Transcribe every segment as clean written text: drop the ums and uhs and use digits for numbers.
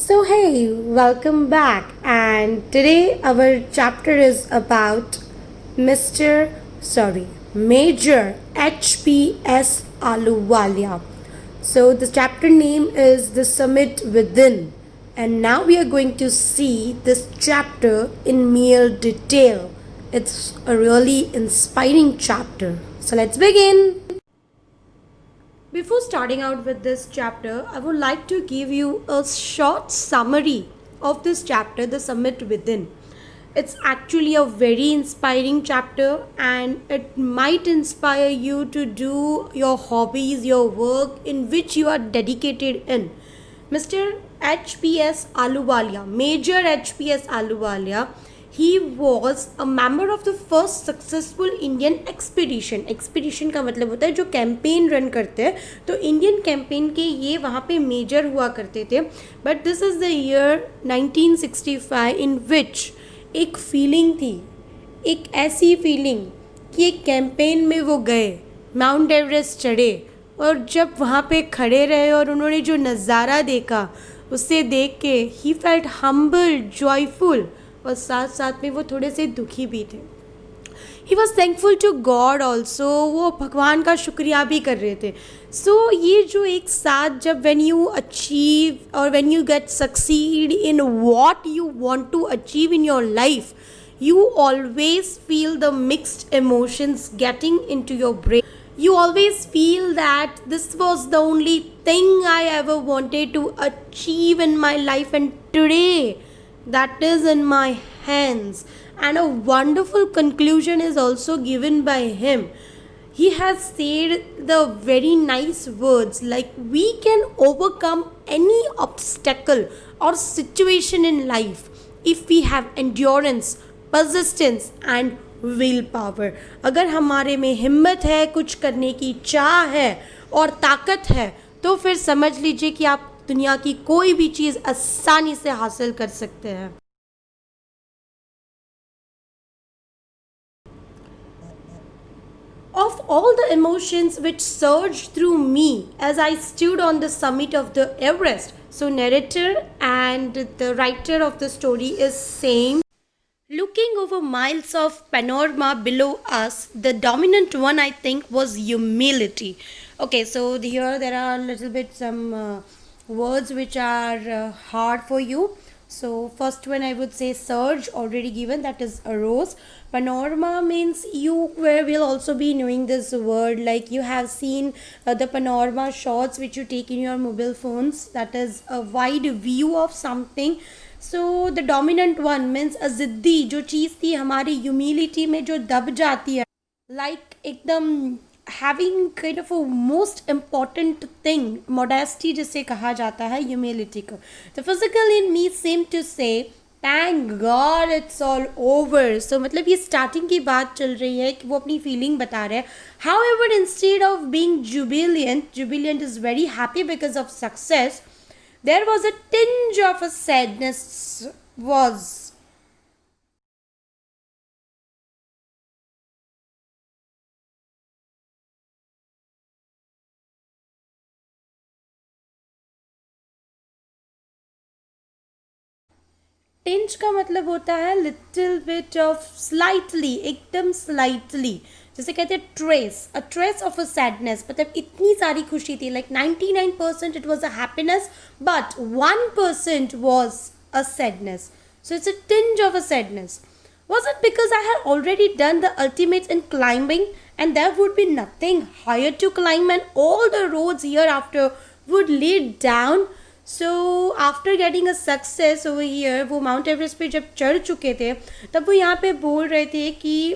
Hey, welcome back. And today our chapter is about Mr. Sorry, Major HPS Aluwalia. So, the chapter name is The Summit Within. And now we are going to see this chapter in mere detail. It's a really inspiring chapter. So, let's begin. Before starting out with this chapter, I would like to give you a short summary of this chapter, The Summit Within. It's actually a very inspiring chapter and it might inspire you to do your hobbies, your work in which you are dedicated in. Mr. HPS Aluwalia, Major HPS Aluwalia, he was a member of the first successful Indian expedition. Expedition का मतलब होता है जो campaign run करते हैं, तो Indian campaign के ये वहाँ पे मेजर हुआ करते थे. But this is the year 1965 इन विच एक फीलिंग थी, एक ऐसी फीलिंग कि एक कैंपेन में वो गए, माउंट एवरेस्ट चढ़े और जब वहाँ पे खड़े रहे और उन्होंने जो नज़ारा देखा उसे देख के ही फेल्ट हम्बल, जॉयफुल और साथ साथ में वो थोड़े से दुखी भी थे. He was thankful to God also, वो भगवान का शुक्रिया भी कर रहे थे. सो ये जो एक साथ जब वेन यू अचीव और when you get succeed in what you want to achieve in your life, you always feel the mixed emotions getting into your brain. You always feel that this was the only thing I ever wanted to achieve in my life, and today that is in my hands. And a wonderful conclusion is also given by him. He has said the very nice words like, we can overcome any obstacle or situation in life if we have endurance, persistence and will power. अगर हमारे में हिम्मत है, कुछ करने की चाह है और ताकत है, तो फिर समझ लीजिए कि आप दुनिया की कोई भी चीज़ आसानी से हासिल कर सकते हैं. Of all the emotions which surged through me as I stood on the summit of the Everest, so narrator and the writer of the story is saying, looking over miles of panorama below us, the dominant one I think was humility. Okay, so here there are a little bit some words which are hard for you. So first one I would say surge, already given, that is arose. Panorama means you will also be knowing this word, like you have seen the panorama shots which you take in your mobile phones, that is a wide view of something. So the dominant one means अ ज़िद्दी जो चीज़ थी हमारी humility में जो दब जाती है, like एकदम having kind of a most important thing, modesty जिसे कहा जाता है ह्यूमिलिटी को. The physical in me same to say thank god it's all over. So मतलब ये स्टार्टिंग की बात चल रही है कि वो अपनी फीलिंग बता रहे हैं. How ever instead of being Jubilant is very happy because of success, there was a tinge of a sadness was. Tinge का मतलब होता है लिटिल बिट ऑफ, स्लाइटली, एकदम स्लाइटली. जैसे कहते हैं trace, a trace of a sadness, मतलब इतनी सारी खुशी थी, like 99% it was a happiness but 1% was a sadness. So it's a tinge of a sadness. Was it because I had already done the ultimates in climbing and there would be nothing higher to climb and all the roads hereafter would lead down? So after getting a success over here, वो mount Everest पे जब चढ़ चुके थे तब वो यहाँ पे बोल रहे थे कि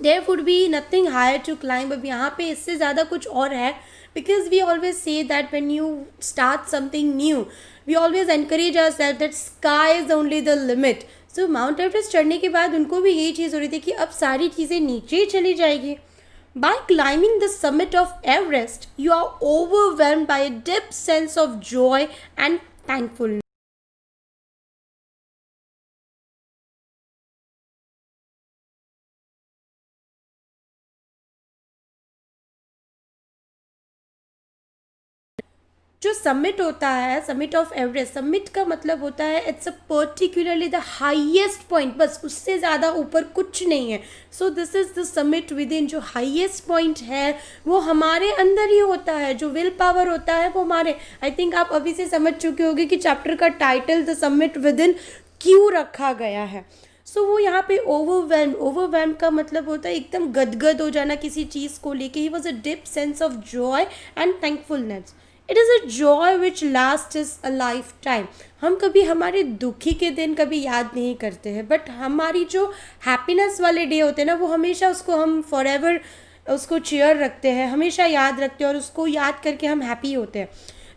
there would be nothing higher to climb. अब यहाँ पे इससे ज़्यादा कुछ और है, because we always say that when you start something new we always encourage our self that sky is only the limit. So mount Everest चढ़ने के बाद उनको भी यही चीज़ हो रही थी कि अब सारी चीज़ें नीचे ही चली जाएगी. By climbing the summit of Everest, you are overwhelmed by a deep sense of joy and thankfulness. जो समिट होता है, समिट ऑफ एवरेस्ट, समिट का मतलब होता है it's a particularly the highest point, बस उससे ज़्यादा ऊपर कुछ नहीं है. So this is the summit with in. जो हाईएस्ट पॉइंट है वो हमारे अंदर ही होता है. जो विल पावर होता है वो हमारे, आई थिंक आप अभी से समझ चुके होंगे कि चैप्टर का title the summit with in क्यों रखा गया है. सो वो यहाँ पे ओवरवेल्म का मतलब होता है एकदम गदगद हो जाना किसी चीज़ को लेके. He was a deep sense of joy and thankfulness. It is a joy which last is a life time. हम कभी हमारे दुखी के दिन कभी याद नहीं करते हैं, बट हमारी जो हैप्पीनेस वाले डे होते हैं ना, वो हमेशा उसको हम फॉर एवर उसको चेयर रखते हैं, हमेशा याद रखते हैं और उसको याद करके हम हैप्पी होते हैं.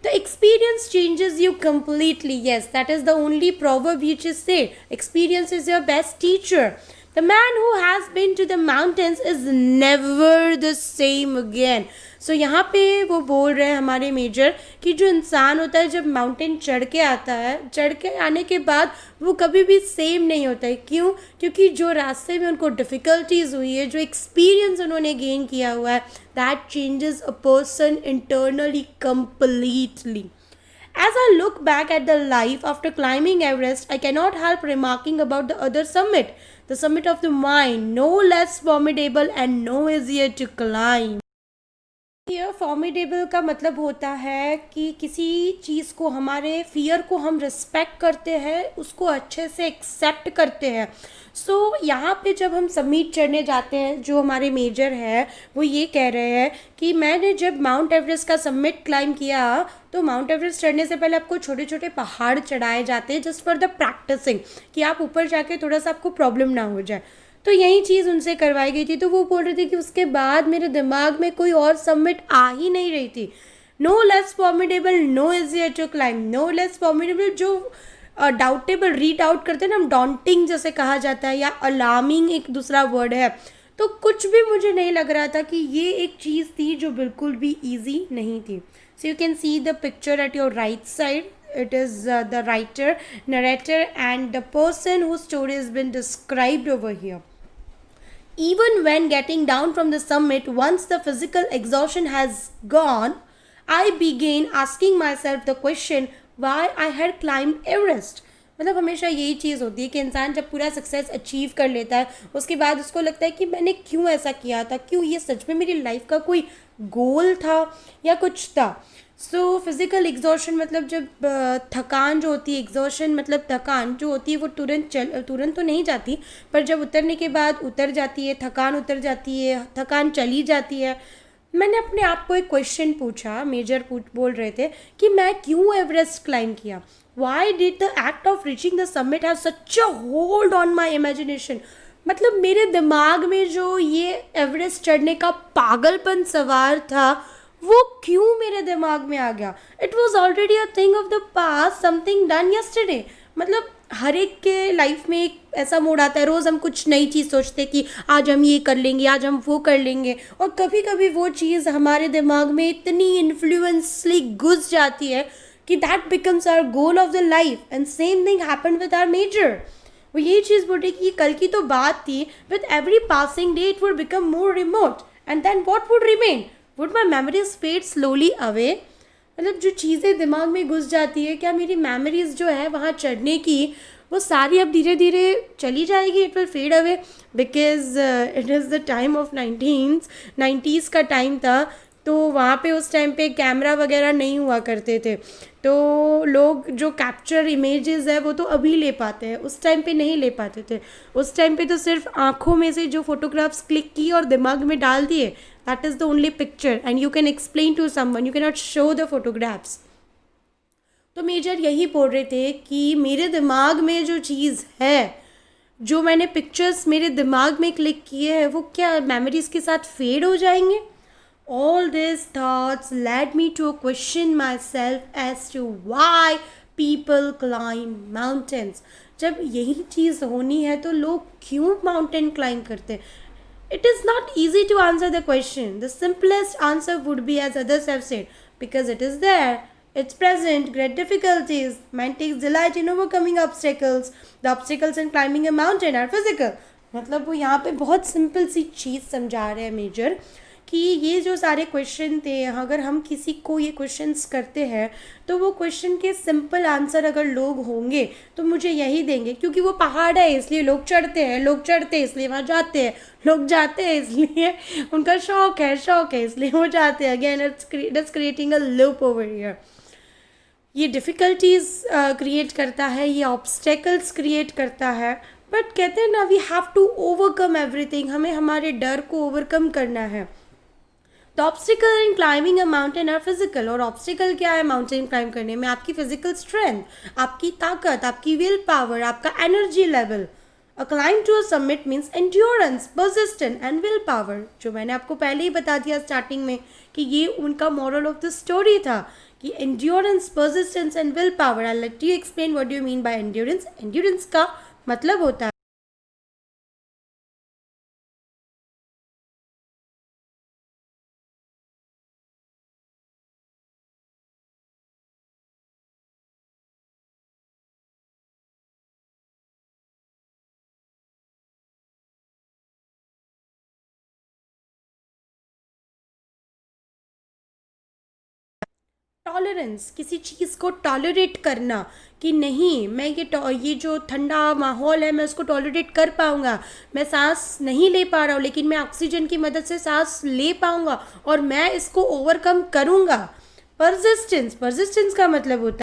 The experience changes you completely. Yes, that is the only proverb which is said. Experience is your best teacher. The man who has been to the mountains is never the same again. So यहाँ पे वो बोल रहे हैं हमारे major कि जो इंसान होता है जब माउंटेन चढ़ के आता है, चढ़ के आने के बाद वो कभी भी सेम नहीं होता है. क्यों? क्योंकि जो रास्ते में उनको डिफ़िकल्टीज हुई है, जो एक्सपीरियंस उन्होंने गेन किया हुआ है, that changes a person internally completely. As I look back at the life after climbing Everest, I cannot help remarking about the other summit, the summit of the mind, no less formidable and no easier to climb. Fear formidable का मतलब होता है कि किसी चीज़ को, हमारे fear को हम रिस्पेक्ट करते हैं, उसको अच्छे से एक्सेप्ट करते हैं. सो यहाँ पे जब हम समिट चढ़ने जाते हैं, जो हमारे मेजर है वो ये कह रहे हैं कि मैंने जब माउंट एवरेस्ट का समिट क्लाइम किया, तो माउंट एवरेस्ट चढ़ने से पहले आपको छोटे छोटे पहाड़ चढ़ाए जाते हैं जस्ट फॉर द प्रैक्टिसिंग, कि आप ऊपर जाके थोड़ा सा आपको प्रॉब्लम ना हो जाए. तो यही चीज़ उनसे करवाई गई थी. तो वो बोल रहे थे कि उसके बाद मेरे दिमाग में कोई और समिट आ ही नहीं रही थी. No less formidable, no easier to climb. No less formidable जो डाउटेबल, रीड आउट करते हैं ना हम, डॉन्टिंग जैसे कहा जाता है, या अलार्मिंग एक दूसरा वर्ड है. तो कुछ भी मुझे नहीं लग रहा था कि ये एक चीज़ थी जो बिल्कुल भी ईजी नहीं थी. So you can see the picture at your right side. It is the writer, narrator and the person whose story has been described over here. Even when getting down from the summit, once the physical exhaustion has gone, I began asking myself the question why I had climbed Everest. मतलब हमेशा यही चीज़ होती है कि इंसान जब पूरा success achieve कर लेता है, उसके बाद उसको लगता है कि मैंने क्यों ऐसा किया था, क्यों ये सच में मेरी लाइफ का कोई गोल था या कुछ था. सो फिज़िकल एग्जॉशन मतलब जब थकान जो होती है, एग्जॉशन मतलब थकान जो होती है वो तुरंत तो नहीं जाती, पर जब उतरने के बाद उतर जाती है, थकान उतर जाती है, थकान चली जाती है. मैंने अपने आप को एक क्वेश्चन पूछा, मेजर बोल रहे थे कि मैं क्यों एवरेस्ट क्लाइम किया. Why did the act of reaching the summit have such a hold on my imagination. मतलब मेरे दिमाग में जो ये एवरेस्ट चढ़ने का पागलपन सवार था, वो क्यों मेरे दिमाग में आ गया. It was already a thing of the past, something done yesterday. मतलब हर एक के लाइफ में एक ऐसा मूड आता है, रोज़ हम कुछ नई चीज़ सोचते कि आज हम ये कर लेंगे, आज हम वो कर लेंगे, और कभी कभी वो चीज़ हमारे दिमाग में इतनी इन्फ्लुएंसली घुस जाती है कि that becomes our goal of the life. And same thing happened with our major. वो यही चीज़ बोलते कि कल की तो बात थी, with every passing day it would become more remote, and then what would remain. Would my memories fade slowly away. मतलब जो चीज़ें दिमाग में घुस जाती है, क्या मेरी मेमोरीज जो है वहाँ चढ़ने की, वो सारी अब धीरे धीरे चली जाएगी. It will fade away because it is the time of 1990s का टाइम था. तो वहाँ पे उस टाइम पे कैमरा वगैरह नहीं हुआ करते थे, तो लोग जो कैप्चर इमेजेस है वो तो अभी ले पाते हैं, उस टाइम पे नहीं ले पाते थे. उस टाइम पे तो सिर्फ आँखों में से जो फोटोग्राफ्स क्लिक की और दिमाग में डाल दिए, that is the only picture and you can explain to someone, you can not show the photographs. तो मेजर यही बोल रहे थे कि मेरे दिमाग में जो चीज़ है, जो मैंने पिक्चर्स मेरे दिमाग में क्लिक किए हैं, वो क्या मेमोरीज के साथ फेड हो जाएंगे. All these thoughts led me to question myself as to why people climb mountains. जब यही चीज़ होनी है तो लोग क्यों माउंटेन क्लाइंब करते हैं. It is not easy to answer the question. The simplest answer would be as others have said, because it is there, it's present, great difficulties. Man takes delight in overcoming obstacles. The obstacles in climbing a mountain are physical. मतलब वो यहाँ पे बहुत simple सी चीज़ समझा रहे हैं major कि ये जो सारे क्वेश्चन थे, अगर हम किसी को ये क्वेश्चंस करते हैं तो वो क्वेश्चन के सिंपल आंसर अगर लोग होंगे तो मुझे यही देंगे, क्योंकि वो पहाड़ है इसलिए लोग चढ़ते हैं, लोग चढ़ते हैं इसलिए वहाँ जाते हैं, लोग जाते हैं इसलिए उनका शौक है इसलिए वो जाते हैं. Again it's creating a loop over here. ये डिफ़िकल्टीज क्रिएट करता है, ये ऑब्स्टेकल्स क्रिएट करता है, बट कहते हैं ना, we have to overcome everything. हमें हमारे डर को ओवरकम करना है. The obstacle in climbing a mountain are physical. और ऑब्स्टिकल क्या है माउंटेन क्लाइंब करने में? आपकी फिजिकल स्ट्रेंथ, आपकी ताकत, आपकी विल पावर, आपका energy level. A climb to a summit means endurance, persistence and will power. जो मैंने आपको पहले ही बता दिया स्टार्टिंग में कि ये उनका मॉरल ऑफ द स्टोरी था कि endurance, persistence and will power. I let you explain what do you mean by endurance. Endurance का मतलब होता है टॉलरेंस, किसी चीज़ को टॉलरेट करना कि नहीं, मैं ये जो ठंडा माहौल है मैं उसको टॉलरेट कर पाऊँगा. मैं सांस नहीं ले पा रहा हूँ लेकिन मैं ऑक्सीजन की मदद से सांस ले पाऊँगा और मैं इसको ओवरकम करूँगा. परसिस्टेंस, परसिस्टेंस का मतलब होता है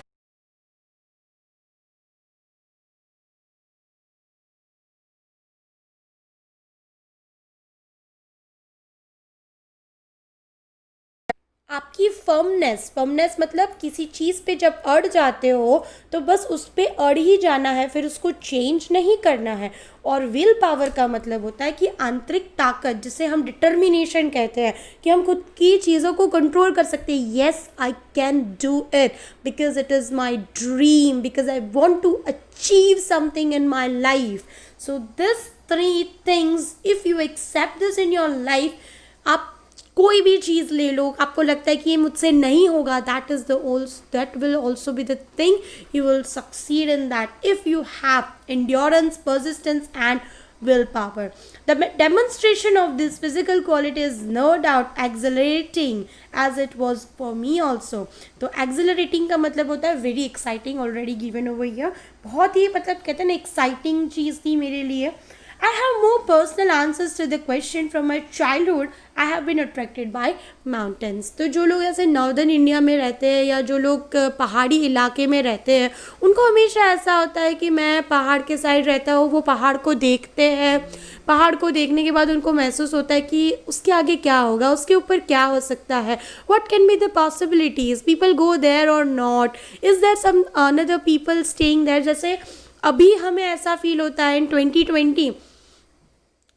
आपकी फर्मनेस. फर्मनेस मतलब किसी चीज़ पे जब अड़ जाते हो तो बस उस पे अड़ ही जाना है, फिर उसको चेंज नहीं करना है. और विल पावर का मतलब होता है कि आंतरिक ताकत, जिसे हम डिटर्मिनेशन कहते हैं, कि हम खुद की चीज़ों को कंट्रोल कर सकते हैं. Yes, I can do it because it is my dream, because I want to achieve something in my life. So this 3 things, if you accept this in your life, आप कोई भी चीज़ ले लो, आपको लगता है कि ये मुझसे नहीं होगा, that will also be the thing, you will succeed in that if you have endurance, persistence and will power. The demonstration of this physical quality is no doubt exhilarating as it was for me also. तो exhilarating का मतलब होता है very exciting, already given over here. बहुत ही मतलब कहते हैं ना exciting चीज़ थी मेरे लिए. I have more personal answers to the question. From my childhood I have been attracted by mountains. तो जो लोग ऐसे नॉर्दर्न इंडिया में रहते हैं या जो लोग पहाड़ी इलाके में रहते हैं, उनको हमेशा ऐसा होता है कि मैं पहाड़ के साइड रहता हूँ. वो पहाड़ को देखते हैं, पहाड़ को देखने के बाद उनको महसूस होता है कि उसके आगे क्या होगा, उसके ऊपर क्या हो सकता है, what can be the possibilities, people go there or not, is there some another people staying there. जैसे अभी हमें ऐसा फील होता है इन 2020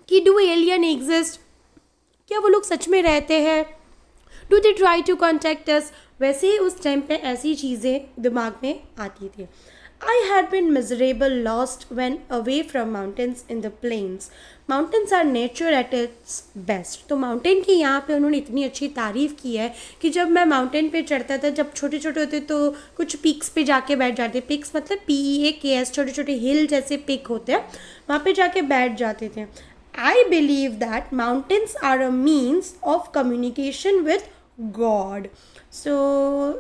कि डू एलियन एग्जिस्ट, क्या वो लोग सच में रहते हैं, do they try to contact us. वैसे ही उस टाइम पे ऐसी चीज़ें दिमाग में आती थी. I had been miserable lost when away from mountains in the plains. Mountains are nature at its best. तो माउंटेन की यहाँ पे उन्होंने इतनी अच्छी तारीफ़ की है कि जब मैं माउंटेन पे चढ़ता था, जब छोटे छोटे होते तो कुछ पीक्स पे जाके बैठ जाते. पिक्स मतलब PEAKS, छोटे छोटे हिल जैसे पिक होते हैं, वहाँ पे जाके बैठ जाते थे. I believe that mountains are a means of communication with God. So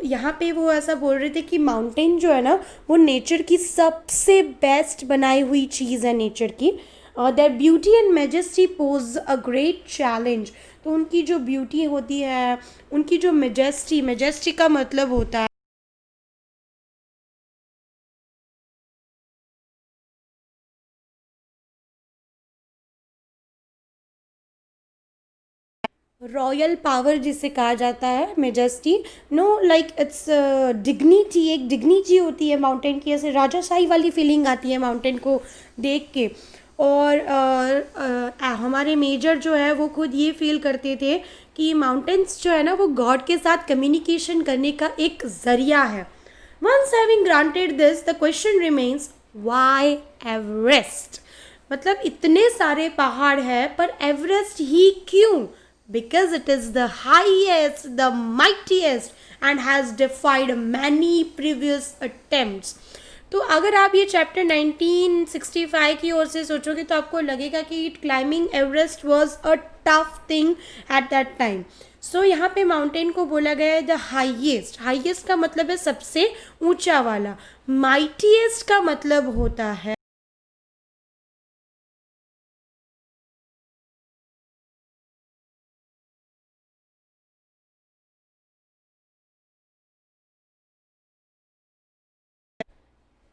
यहाँ पे वो ऐसा बोल रहे थे कि माउंटेन जो है ना वो नेचर की सबसे बेस्ट बनाई हुई चीज़ है नेचर की. There beauty and majesty pose a great challenge. तो उनकी जो ब्यूटी होती है, उनकी जो मेजेस्टी का मतलब होता है रॉयल पावर, जिसे कहा जाता है majesty. Know like it's dignity, एक डिग्निटी होती है माउंटेन की. ऐसे राजाशाही वाली फीलिंग आती है माउंटेन को देख के. और हमारे मेजर जो है वो खुद ये फील करते थे कि माउंटेन्स जो है ना वो गॉड के साथ कम्युनिकेशन करने का एक ज़रिया है. Once having granted this, the question remains, why Everest. मतलब इतने सारे पहाड़ हैं पर एवरेस्ट ही क्यों? Because it is the highest, the mightiest and has defied many previous attempts. तो अगर आप ये चैप्टर 1965 की ओर से सोचोगे तो आपको लगेगा कि climbing Everest was a tough thing at that time. So यहाँ पे माउंटेन को बोला गया है द हाईएस्ट. हाईएस्ट का मतलब है सबसे ऊंचा वाला. माइटीएस्ट का मतलब होता है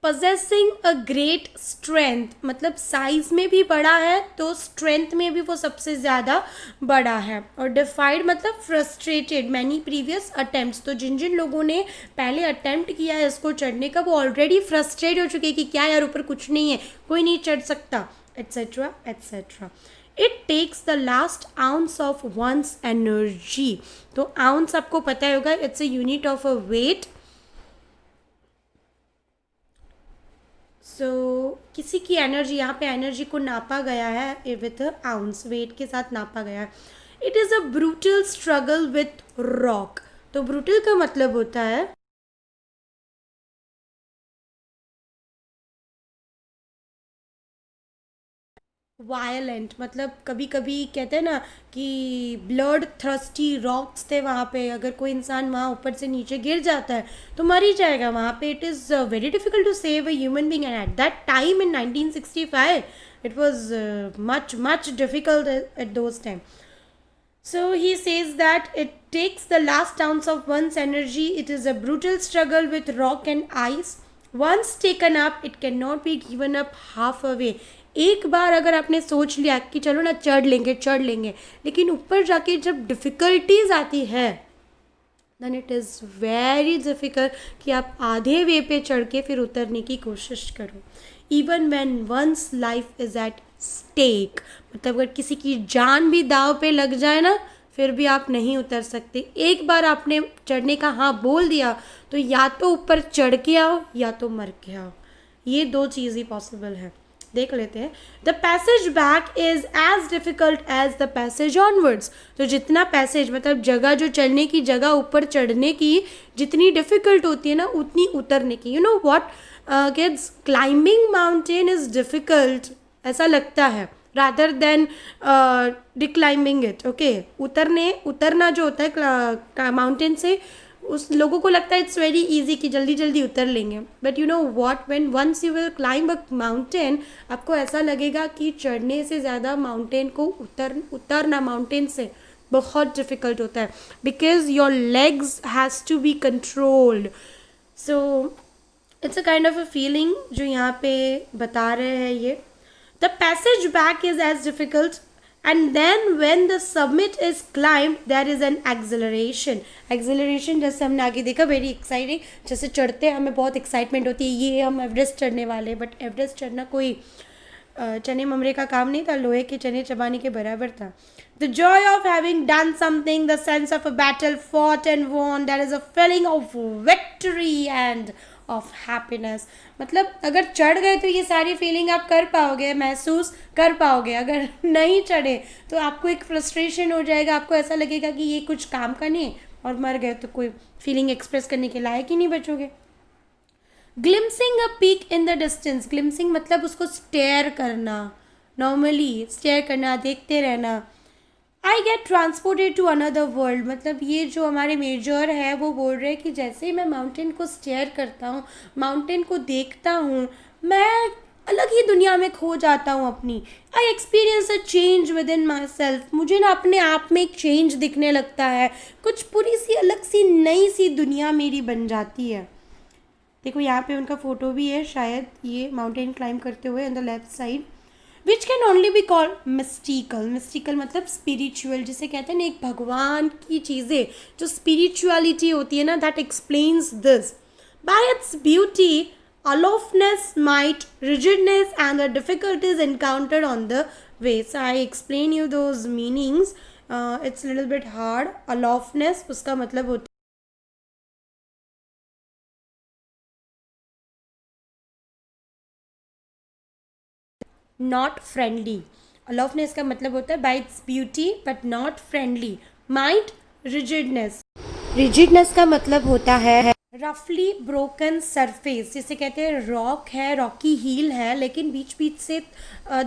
possessing a great strength. मतलब साइज में भी बड़ा है तो स्ट्रेंथ में भी वो सबसे ज़्यादा बड़ा है. और डिफाइड मतलब फ्रस्ट्रेटेड मैनी प्रीवियस अटेम्प्ट्स. तो जिन जिन लोगों ने पहले अटेम्प्ट किया है इसको चढ़ने का वो ऑलरेडी फ्रस्ट्रेट हो चुके हैं कि क्या यार ऊपर कुछ नहीं है, कोई नहीं चढ़ सकता, etcetera etcetera. It takes the last ounce of one's energy. तो आउंस आपको पता होगा, it's a unit of a weight. So किसी की एनर्जी, यहाँ पे एनर्जी को नापा गया है विथ आउंस, वेट के साथ नापा गया है. It is a brutal struggle with rock. तो ब्रूटल का मतलब होता है वायलेंट. मतलब कभी कभी कहते हैं ना कि ब्लड थ्रस्टी रॉक्स थे वहाँ पे, अगर कोई इंसान वहाँ ऊपर से नीचे गिर जाता है तो मर ही जाएगा वहाँ पे. It is very difficult to save a human being and at that time in 1965 it was much difficult at those time. So he says that it takes the last ounce of one's energy. It is a brutal struggle with rock and ice. Once taken up, it cannot be given up halfway. एक बार अगर आपने सोच लिया कि चलो ना चढ़ लेंगे, लेकिन ऊपर जाके जब डिफ़िकल्टीज आती है then it is very difficult कि आप आधे वे पे चढ़ के फिर उतरने की कोशिश करो. Even when one's life is at stake. मतलब अगर किसी की जान भी दाव पे लग जाए ना फिर भी आप नहीं उतर सकते. एक बार आपने चढ़ने का हाँ बोल दिया तो या तो ऊपर चढ़ के आओ या तो मर के आओ. ये दो चीज़ ही पॉसिबल है. देख लेते हैं. The passage back is as difficult as the passage onwards. तो जितना पैसेज मतलब जगह जो चढ़ने की जगह ऊपर चढ़ने की जितनी डिफिकल्ट होती है ना उतनी उतरने की. You know what kids, climbing mountain is difficult ऐसा लगता है रादर देन डिक्लाइंबिंग इट. ओके, उतरना जो होता है माउंटेन से उस लोगों को लगता है इट्स वेरी इजी कि जल्दी जल्दी उतर लेंगे. But you know what, when once you will climb a mountain आपको ऐसा लगेगा कि चढ़ने से ज़्यादा माउंटेन को उतरना माउंटेन से बहुत डिफ़िकल्ट होता है. Because your legs has to be controlled. So it's a kind of a feeling जो यहाँ पे बता रहे हैं ये. The passage back is as difficult and then when the summit is climbed there is an acceleration. जैसे हमने आगे देखा वेरी एक्साइटिंग. जैसे चढ़ते हैं हमें बहुत एक्साइटमेंट होती है ये हम एवरेस्ट चढ़ने वाले. बट एवरेस्ट चढ़ना कोई चने ममरे का काम नहीं था, लोहे के चने चबाने के बराबर था. The joy of having done something, the sense of a battle fought and won, there is a feeling of victory and of happiness. मतलब अगर चढ़ गए तो ये सारी फीलिंग आप कर पाओगे, महसूस कर पाओगे. अगर नहीं चढ़े तो आपको एक फ्रस्ट्रेशन हो जाएगा, आपको ऐसा लगेगा कि ये कुछ काम का नहीं है, और मर गए तो कोई फीलिंग एक्सप्रेस करने के लायक ही नहीं बचोगे. Glimpsing a peak in the distance. Glimpsing मतलब उसको स्टेयर करना, नॉर्मली स्टेयर करना, देखते रहना. I get transported to another world. मतलब ये जो हमारे मेजर है वो बोल रहे हैं कि जैसे ही मैं माउंटेन को स्टेयर करता हूँ, माउंटेन को देखता हूँ, मैं अलग ही दुनिया में खो जाता हूँ अपनी. I experience a change with in my self. मुझे ना अपने आप में एक चेंज दिखने लगता है, कुछ पूरी सी अलग सी नई सी दुनिया मेरी बन जाती है. देखो यहाँ पे उनका फ़ोटो भी है शायद, ये माउंटेन क्लाइंब करते हुए on the left side. Which can only be called mystical. Mystical मतलब स्पिरिचुअल, जिसे कहते हैं ना एक भगवान की चीज़ें जो स्पिरिचुअलिटी होती है ना, that explains this. Bye its beauty, aloofness, might, rigidness and the difficulties encountered on the way. So I explain you those meanings. It's a little bit hard. Aloofness उसका मतलब होता not friendly. Aloofness का मतलब होता है by its beauty but not friendly. Might, rigidness. Rigidness का मतलब होता है रफली ब्रोकन सरफेस, जिसे कहते हैं रॉक है, रॉकी हील है, लेकिन बीच बीच से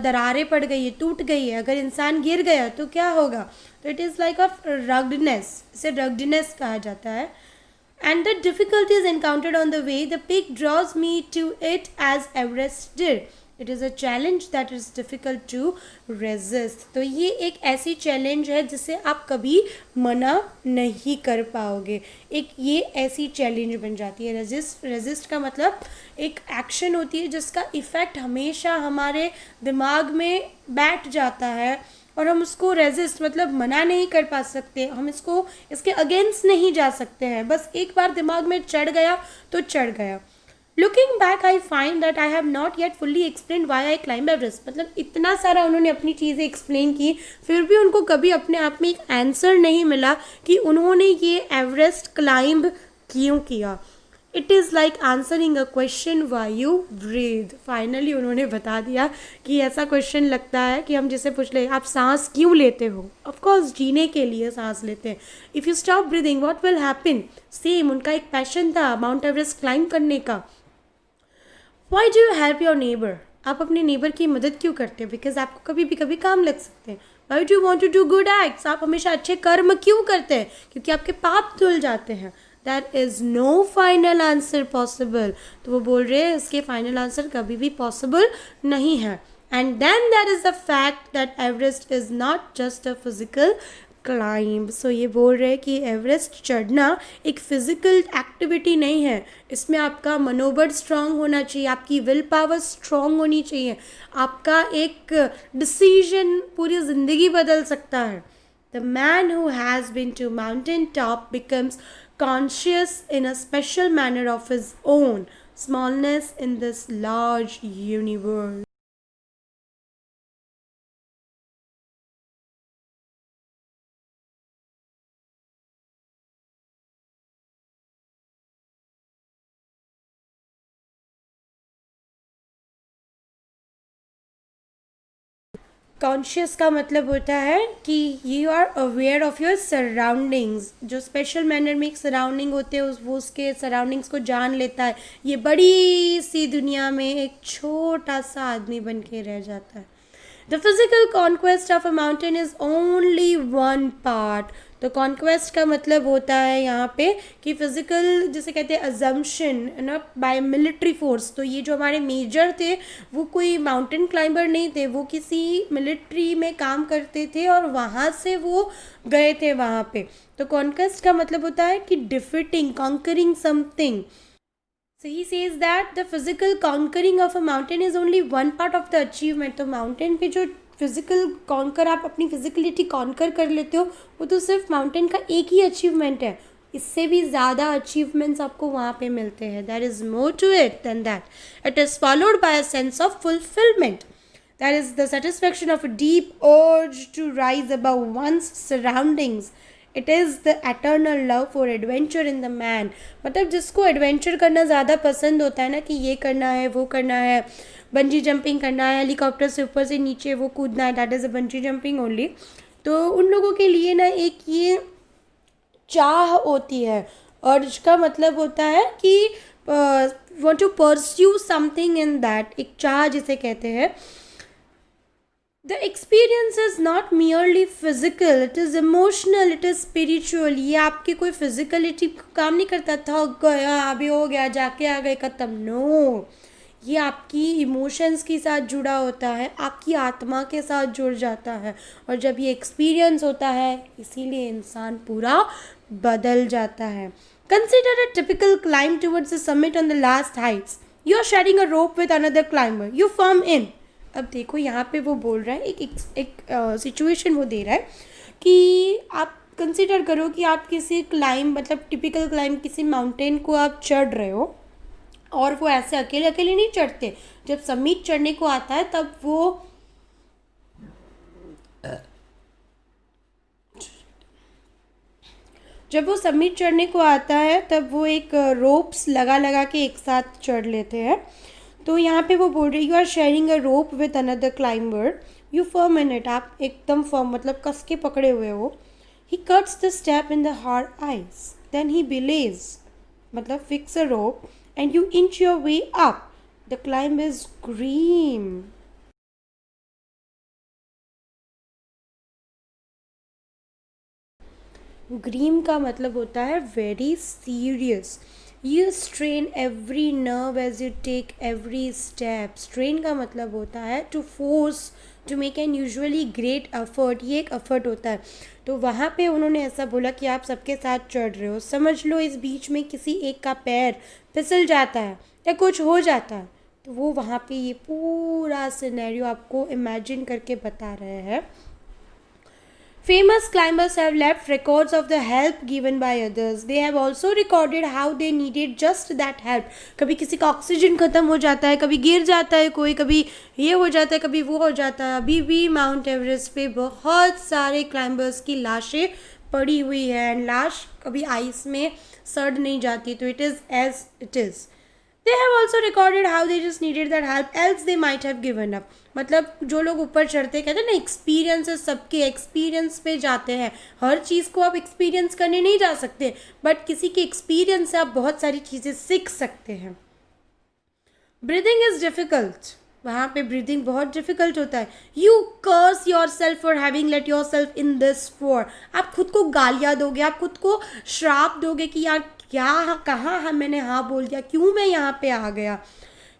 दरारें पड़ गई है, टूट गई है, अगर इंसान गिर गया तो क्या होगा? तो इट इज़ लाइक अ रग्डनेस, इसे रग्डनेस कहा जाता है. And the difficulties encountered on the way, the peak draws me to it as Everest did. It is a challenge that is difficult to resist. तो ये एक ऐसी चैलेंज है जिसे आप कभी मना नहीं कर पाओगे. एक ये ऐसी चैलेंज बन जाती है. रेजिस्ट का मतलब एक एक्शन होती है जिसका इफ़ेक्ट हमेशा हमारे दिमाग में बैठ जाता है और हम उसको रेजिस्ट मतलब मना नहीं कर पा सकते, हम इसके अगेंस्ट नहीं जा सकते हैं. बस एक बार दिमाग में चढ़ गया तो चढ़ गया. Looking back I find that I have not yet fully explain why I climb Everest. मतलब इतना सारा उन्होंने अपनी चीज़ें एक्सप्लेन की, फिर भी उनको कभी अपने आप में एक आंसर नहीं मिला कि उन्होंने ये एवरेस्ट क्लाइंब क्यों किया. It is like answering a question why you breathe. Finally उन्होंने बता दिया कि ऐसा क्वेश्चन लगता है कि हम जिसे पूछ ले, आप सांस क्यों लेते हो? ऑफकोर्स जीने के लिए सांस लेते हैं. If you stop breathing what will happen? Same उनका एक पैशन था माउंट एवरेस्ट क्लाइंब करने का. Why do you help your neighbour? आप अपने नेबर की मदद क्यों करते हैं? बिकॉज आपको कभी भी कभी काम लग सकते हैं. Why do want to do good acts? आप हमेशा अच्छे कर्म क्यों करते हैं? क्योंकि आपके पाप धुल जाते हैं. That is no final answer possible. तो वो बोल रहे हैं इसके फाइनल आंसर कभी भी पॉसिबल नहीं है. And then that is the fact that Everest is not just a physical climb. So ये बोल रहे हैं कि एवरेस्ट चढ़ना एक फिजिकल एक्टिविटी नहीं है. इसमें आपका मनोबल स्ट्रांग होना चाहिए, आपकी विल पावर स्ट्रांग होनी चाहिए, आपका एक डिसीजन पूरी ज़िंदगी बदल सकता है. The man who has been to mountain top becomes conscious in a special manner of his own smallness in this large universe. Conscious का मतलब होता है कि you are aware of your surroundings. जो स्पेशल मैनर में एक surrounding होते हैं वो उसके सराउंडिंग्स को जान लेता है. ये बड़ी सी दुनिया में एक छोटा सा आदमी बन के रह जाता है. The physical conquest of a mountain is only one part. तो कॉन्क्वेस्ट का मतलब होता है यहाँ पे कि फिजिकल जिसे कहते हैं अजम्पशन ना बाय मिलिट्री फोर्स. तो ये जो हमारे मेजर थे वो कोई माउंटेन क्लाइंबर नहीं थे, वो किसी मिलिट्री में काम करते थे और वहाँ से वो गए थे वहाँ पे. तो कॉन्क्वेस्ट का मतलब होता है कि defeating, conquering something. So he says that the physical conquering of a mountain is only one part of the achievement. तो माउंटेन पे जो फिजिकल कॉन्कर आप अपनी फिजिकलिटी कॉन्कर कर लेते हो वो तो सिर्फ माउंटेन का एक ही अचीवमेंट है. इससे भी ज़्यादा अचीवमेंट्स आपको वहाँ पे मिलते हैं. There is more to it than that. It is followed by a sense of fulfilment. That is the satisfaction of a deep urge to rise above one's surroundings. It is the eternal love for adventure in the man. मतलब जिसको adventure करना ज़्यादा पसंद होता है ना, कि ये करना है वो करना है, बंजी जंपिंग करना है, हेलीकॉप्टर से ऊपर से नीचे वो कूदना है, that is a bungee jumping only. तो उन लोगों के लिए ना एक ये चाह होती है. अर्ज का मतलब होता है कि want to pursue something in that, एक चाह जिसे कहते हैं. The experience is not merely physical, it is emotional, it is spiritual. ये आपके कोई फिजिकलिटी काम नहीं करता, थक गया अभी हो गया जाके आ गए खत्म. नो, ये आपकी इमोशंस के साथ जुड़ा होता है, आपकी आत्मा के साथ जुड़ जाता है. और जब ये एक्सपीरियंस होता है इसीलिए इंसान पूरा बदल जाता है. Consider a typical climb towards the summit on the last heights. You are sharing a rope with another climber, you form in. अब देखो यहाँ पे वो बोल रहा है, एक सिचुएशन वो दे रहा है कि आप कंसिडर करो कि आप किसी क्लाइंब मतलब टिपिकल क्लाइंब किसी माउंटेन को आप चढ़ रहे हो और वो ऐसे अकेले अकेले नहीं चढ़ते. जब समिट चढ़ने को आता है तब वो समिट चढ़ने को आता है तब वो एक रोप्स लगा लगा के एक साथ चढ़ लेते हैं. तो यहाँ पे वो बोल रहे you are sharing a rope with another climber, you firm in it. आप एकदम फर्म मतलब कस के पकड़े हुए हो. He cuts the step in the hard ice, then he belays मतलब fix a rope and you inch your way up. The climb is grim. Grim का मतलब होता है very serious. You strain every nerve as you take every step. Strain का मतलब होता है to force to make an usually great effort. ये एक एफर्ट होता है. तो वहाँ पे उन्होंने ऐसा बोला कि आप सबके साथ चढ़ रहे हो, समझ लो इस बीच में किसी एक का पैर फिसल जाता है या कुछ हो जाता है, तो वो वहाँ पे ये पूरा सिनेरियो आपको इमेजिन करके बता रहे हैं. Famous climbers have left records of the help given by others. They have also recorded how they needed just that help. कभी किसी का ऑक्सीजन ख़त्म हो जाता है, कभी गिर जाता है कोई, कभी ये हो जाता है, कभी वो हो जाता है. अभी भी माउंट एवरेस्ट पे बहुत सारे क्लाइंबर्स की लाशें पड़ी हुई है एंड लाश कभी आइस में सड़ नहीं जाती, तो it is as it is. They have also recorded how they just needed that help else they might have given up. मतलब जो लोग ऊपर चढ़ते कहते हैं ना, एक्सपीरियंसेस, सबके एक्सपीरियंस पे जाते हैं. हर चीज़ को आप एक्सपीरियंस करने नहीं जा सकते, बट किसी के एक्सपीरियंस से आप बहुत सारी चीज़ें सीख सकते हैं. Breathing is difficult. वहाँ पे ब्रीदिंग बहुत डिफिकल्ट होता है. You curse your self for having let your self in this for. आप खुद को गालियाँ दोगे, आप खुद को श्राप दोगे कि यार क्या कहाँ मैंने हाँ बोल दिया, क्यों मैं यहाँ पे आ गया.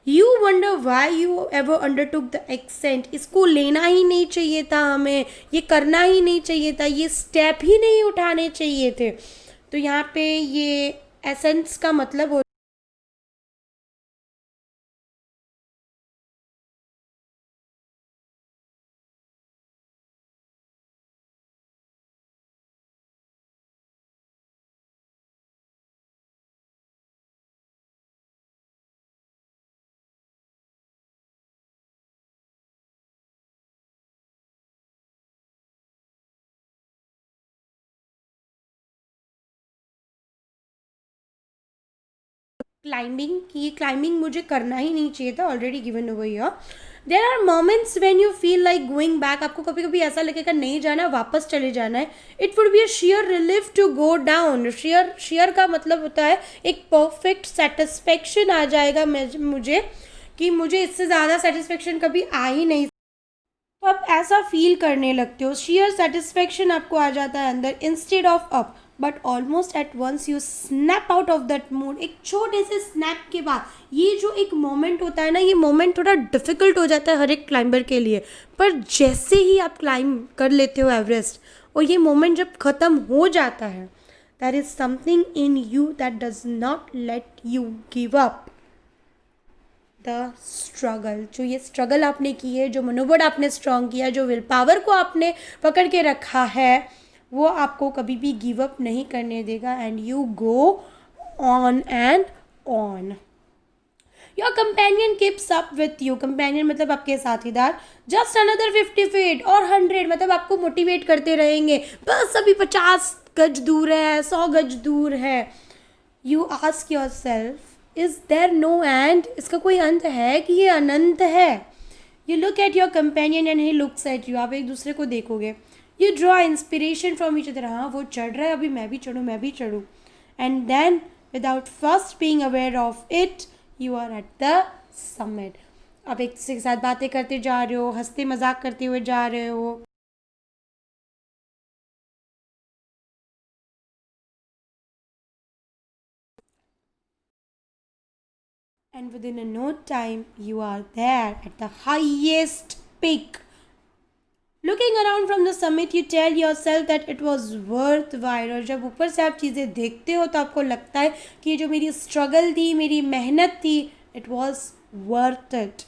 You wonder why you ever undertook the accent. इसको लेना ही नहीं चाहिए था हमें, ये करना ही नहीं चाहिए था, ये स्टेप ही नहीं उठाने चाहिए थे. तो यहाँ पे ये एसेंस का मतलब क्लाइंबिंग कि ये क्लाइंबिंग मुझे करना ही नहीं चाहिए था, already given over here. There are moments when you feel like going back. आपको कभी कभी ऐसा लगेगा नहीं जाना है, वापस चले जाना है. It would be a sheer relief to go down. Sheer का मतलब होता है एक परफेक्ट सेटिस्फेक्शन आ जाएगा मुझे कि मुझे इससे ज़्यादा सेटिस्फेक्शन कभी आ ही नहीं. तो आप ऐसा फील करने लगते हो, शेयर सेटिस्फेक्शन आपको आ जाता है अंदर instead of up. But almost at once you snap out of that mood. एक छोटे से स्नैप के बाद ये जो एक मोमेंट होता है ना, ये मोमेंट थोड़ा डिफिकल्ट हो जाता है हर एक क्लाइंबर के लिए. पर जैसे ही आप क्लाइंब कर लेते हो एवरेस्ट और ये मोमेंट जब ख़त्म हो जाता है, that is something in you that does not let you give up the struggle. जो ये स्ट्रगल आपने की है, जो मनोबल आपने स्ट्रॉन्ग किया, जो विल पावर को आपने पकड़ के रखा है, वो आपको कभी भी गिव अप नहीं करने देगा. And you go on and on. Your companion keeps up with you. Companion मतलब आपके साथीदार. जस्ट अनदर 50 फीट और 100 मतलब आपको मोटिवेट करते रहेंगे. बस अभी 50 गज दूर है, 100 गज दूर है. You ask yourself, is there no end. इसका कोई अंत है कि ये अनंत है. You look at your companion and he looks at you. आप एक दूसरे को देखोगे. You draw inspiration from each other. हाँ वो चढ़ रहा है, अभी मैं भी चढ़ूँ, मैं भी चढ़ूँ. And then without first being aware of it, you are at the summit. आप एक दूसरे के साथ बातें करते जा रहे हो, हंसते मजाक करते हुए जा रहे हो. And within a no time, you are there at the highest peak. Looking around from the summit, you tell yourself that it was worthwhile. और जब ऊपर से आप चीज़ें देखते हो तो आपको लगता है कि ये जो मेरी स्ट्रगल थी, मेरी मेहनत थी, it was worth it.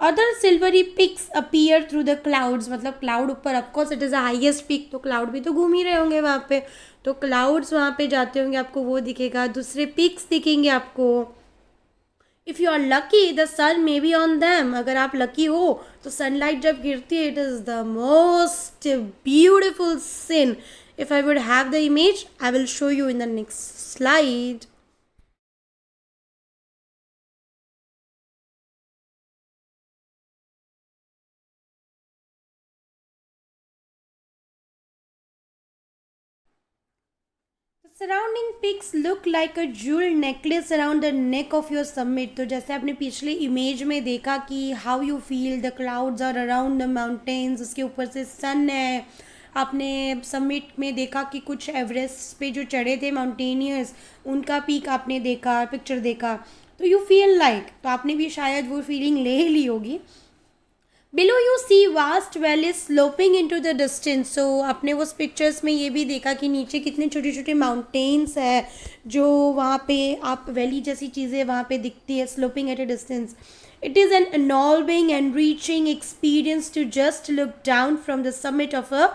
Other silvery peaks appear through the clouds. मतलब क्लाउड ऊपर, of course it is the highest peak, तो क्लाउड भी तो घूम ही रहे होंगे वहाँ पे. तो क्लाउड्स वहाँ पे जाते होंगे, आपको वो दिखेगा. दूसरे पीक्स दिखेंगे आपको. If you are lucky the sun may be on them. अगर आप लकी हो तो सनलाइट जब गिरती है, it is the most beautiful scene. If I would have the image, I will show you in the next slide. Surrounding peaks look like a jewel necklace around the neck of your summit. तो जैसे आपने पिछले image में देखा कि how you feel the clouds are around the mountains, उसके ऊपर से सन है। आपने समिट में देखा कि कुछ एवरेस्ट पे जो चढ़े थे माउंटेनियर्स, उनका पीक आपने देखा, पिक्चर देखा, तो यू फील लाइक, तो आपने भी शायद वो फीलिंग ले ही ली होगी। Below you see vast valley sloping into the distance. So आपने उस पिक्चर्स में ये भी देखा कि नीचे कितने छोटे छोटे माउंटेन्स है, जो वहाँ पे आप वैली जैसी चीज़ें वहाँ पे दिखती है, sloping at a distance. It is an ennobling and reaching experience to just look down from the summit of a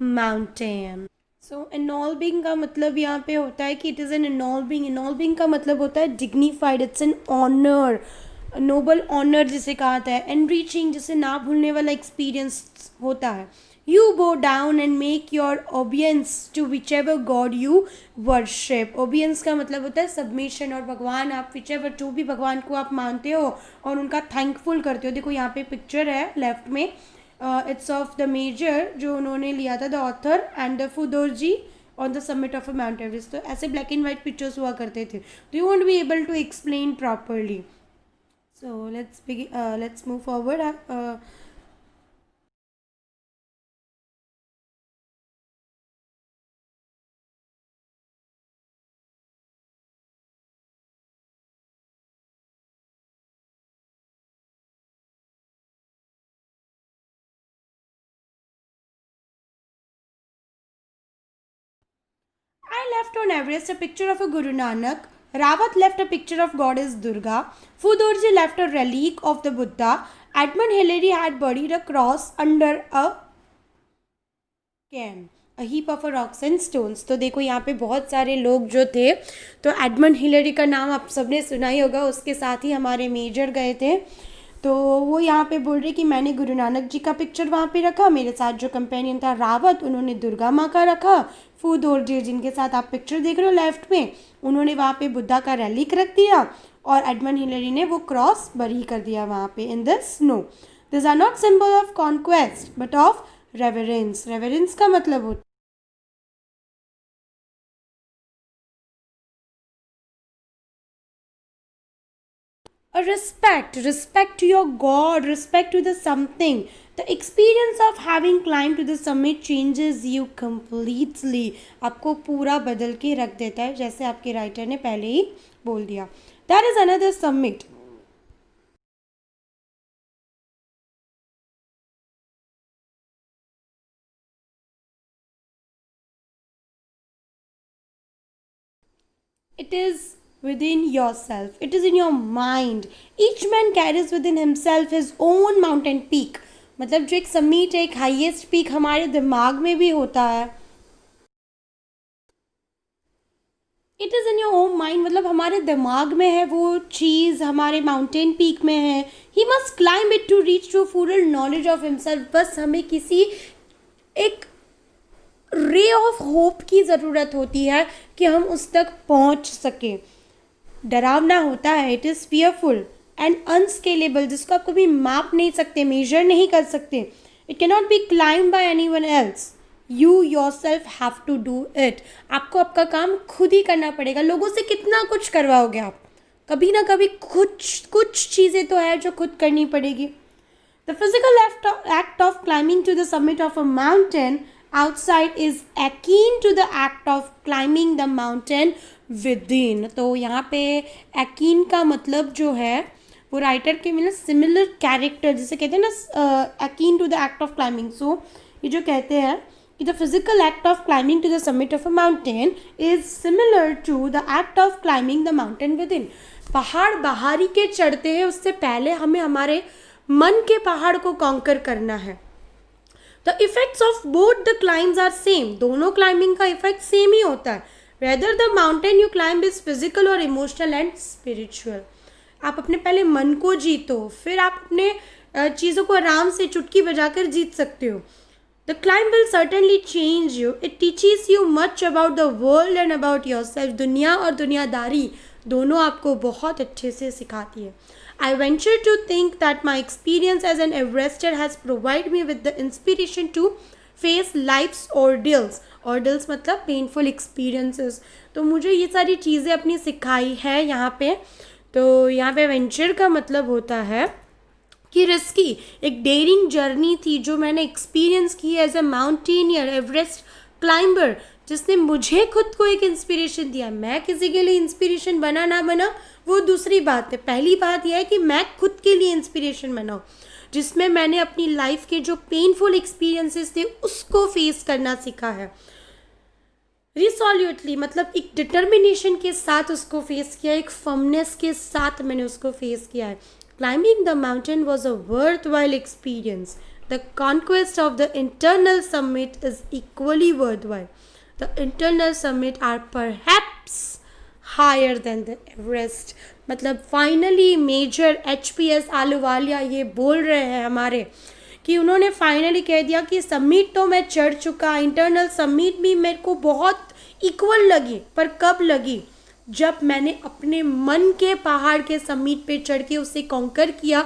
mountain. So ennobling का मतलब यहाँ पे होता है कि it is an ennobling, ennobling का मतलब होता है dignified, it's an honour, noble honour जिसे कहा जाता है, एंड रीचिंग जिसे ना भूलने वाला एक्सपीरियंस होता है। You bow down and make your obeisance to whichever god you worship. Obeisance का मतलब होता है सबमिशन, और भगवान आप विच एवर, जो भी भगवान को आप मानते हो और उनका थैंकफुल करते हो। देखो यहाँ पे पिक्चर है लेफ्ट में, इट्स ऑफ द मेजर जो उन्होंने लिया था, the author and the Phudorji on the summit of a Mount Everest. तो ऐसे ब्लैक एंड वाइट पिक्चर्स हुआ करते थे, तो you won't be able to explain properly. So let's begin. Let's move forward. I left on Everest a picture of a Guru Nanak. Rawat left a picture of goddess Durga. Fudorji left a relic of the Buddha. Edmund Hillary had buried a cross under a can, a heap of rocks and stones. तो देखो यहाँ पे बहुत सारे लोग जो थे, तो एडमंड हिलरी का नाम आप सबने सुना ही होगा, उसके साथ ही हमारे मेजर गए थे। तो वो यहाँ पे बोल रहे कि मैंने गुरु नानक जी का पिक्चर वहाँ पे रखा, मेरे साथ जो कंपेनियन था रावत, उन्होंने दुर्गा माँ का रखा। फूदोरजी जिनके साथ आप पिक्चर देख रहे हो लेफ्ट में, उन्होंने वहाँ पे बुद्धा का रैलिक रख दिया, और एडमंड हिलरी ने वो क्रॉस बरी कर दिया वहाँ पे in the snow. This are not symbol of conquest but of reverence. Reverence का मतलब होता a respect, respect to your god, respect to the something. The experience of having climbed to the summit changes you completely. आपको पूरा बदल के रख देता है, जैसे आपके राइटर ने पहले ही बोल दिया। That is another summit. It is within yourself. It is in your mind. Each man carries within himself his own mountain peak. मतलब जो एक समीट, एक हाईएस्ट पीक हमारे दिमाग में भी होता है। It is in your own mind, मतलब हमारे दिमाग में है वो चीज़, हमारे माउंटेन पीक में है। He must climb it to reach to full knowledge of himself. बस हमें किसी एक रे ऑफ होप की ज़रूरत होती है कि हम उस तक पहुंच सकें। डरावना होता है, इट इज़ फियरफुल एंड अनस्केलेबल, जिसको आप कभी माप नहीं सकते, मेजर नहीं कर सकते। It can not be climb by anyone else, you yourself have to do it. आपको आपका काम खुद ही करना पड़ेगा। लोगों से कितना कुछ करवाओगे आप, कभी ना कभी कुछ कुछ चीज़ें तो है जो खुद करनी पड़ेगी। The physical act of climbing to the summit of a mountain outside is akin to the act of climbing the mountain within. तो यहाँ पे akin का मतलब जो है वो राइटर के में सिमिलर कैरेक्टर, जिसे कहते हैं ना akin to the act of climbing. So ये जो कहते हैं कि the physical act of climbing to the summit of a mountain is similar to the act of climbing the mountain within. पहाड़ बाहरी के चढ़ते हैं, उससे पहले हमें हमारे मन के पहाड़ को कॉन्कर करना है। The effects of both the climbs are same, दोनों क्लाइंबिंग का इफेक्ट सेम ही होता है। Whether the mountain you climb is physical और इमोशनल एंड स्पिरिचुअल। आप अपने पहले मन को जीतो, फिर आप अपने चीज़ों को आराम से चुटकी बजाकर जीत सकते हो। The climb will certainly change you, it teaches you much about the world and about your self. दुनिया और दुनियादारी दोनों आपको बहुत अच्छे से सिखाती है। I venture to think that my experience as an Everester has provided me with the inspiration to face life's ordeals ऑर्डल्स मतलब पेनफुल एक्सपीरियंसेस। तो मुझे ये सारी चीज़ें अपनी सिखाई है यहाँ पे। तो यहाँ पे वेंचर का मतलब होता है कि रिस्की, एक डेयरिंग जर्नी थी जो मैंने एक्सपीरियंस की as a mountaineer, Everest climber, जिसने मुझे खुद को एक इंस्पिरेशन दिया। मैं किसी के लिए इंस्पिरेशन बना ना बना वो दूसरी बात है, पहली बात यह है कि मैं खुद के लिए इंस्पिरेशन बनाऊँ, जिसमें मैंने अपनी लाइफ के जो पेनफुल एक्सपीरियंसेस थे उसको फेस करना सीखा है रिसोल्यूटली, मतलब एक डिटर्मिनेशन के साथ उसको फेस किया, एक फर्मनेस के साथ मैंने उसको फेस किया है। Climbing the mountain was a worthwhile experience. The conquest of the internal summit is equally worthwhile. The internal summit are perhaps higher than the Everest. मतलब फाइनली मेजर HPS आलूवालिया ये बोल रहे हैं हमारे कि उन्होंने फाइनली कह दिया कि समिट तो मैं चढ़ चुका, इंटरनल समिट भी मेरे को बहुत इक्वल लगी, पर कब लगी? जब मैंने अपने मन के पहाड़ के समिट पे चढ़ के उसे कॉन्कर किया,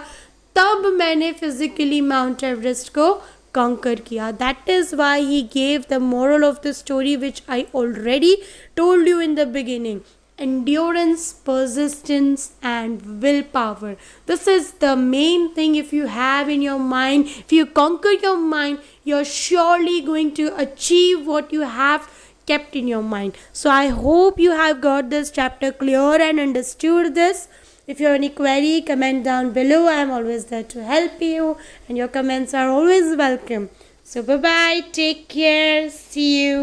तब मैंने फिजिकली माउंट एवरेस्ट को कॉन्कर किया। That is why he gave the moral of the story which I already told you in the beginning. Endurance, persistence and willpower. This is the main thing. If you have in your mind, if you conquer your mind, you're surely going to achieve what you have kept in your mind. So I hope you have got this chapter clear and understood this. If you have any query, comment down below. I am always there to help you and your comments are always welcome. So bye bye, take care, see you.